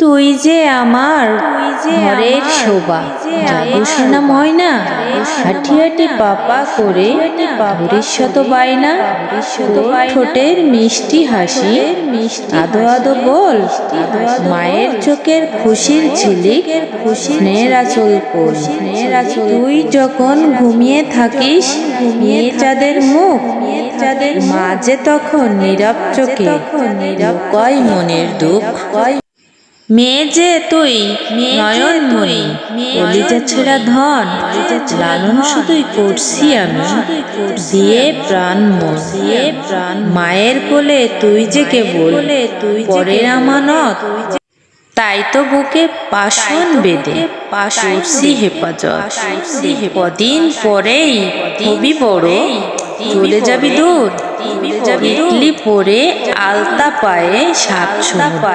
তুই যে আমার ঘরের শোভা, জাগোশোনা ময়না, হাঁটি হাঁটি পাপা করে ভবিষ্যৎ বায়না, তোর ঠোঁটের মিষ্টি হাসি, আদো আদো বল, মায়ের চোখের খুশির ঝিলিক, স্নেহের আঁচল কোল। তুই যখন ঘুমিয়ে থাকিস ঘুমিয়ে চাঁদের মুখ, মাঝে তখন নীরব চোখে কয় মনের দুঃখ। মেয়ে যে তুই নয়নমণি, কলিজা ছেঁড়া ধন, লালন শুধুই করছি আমি দিয়ে প্রাণ মন। মায়ের কোলে তুই যে কেবল পরের আমানত, তাই তো বুকে পাশন বেঁধে করছি হেফাজত। কদিন পরেই হবি বড়, চলে যাবি দূর, ইডলি পরে আলতা পায়ে সাত সমুদ্র।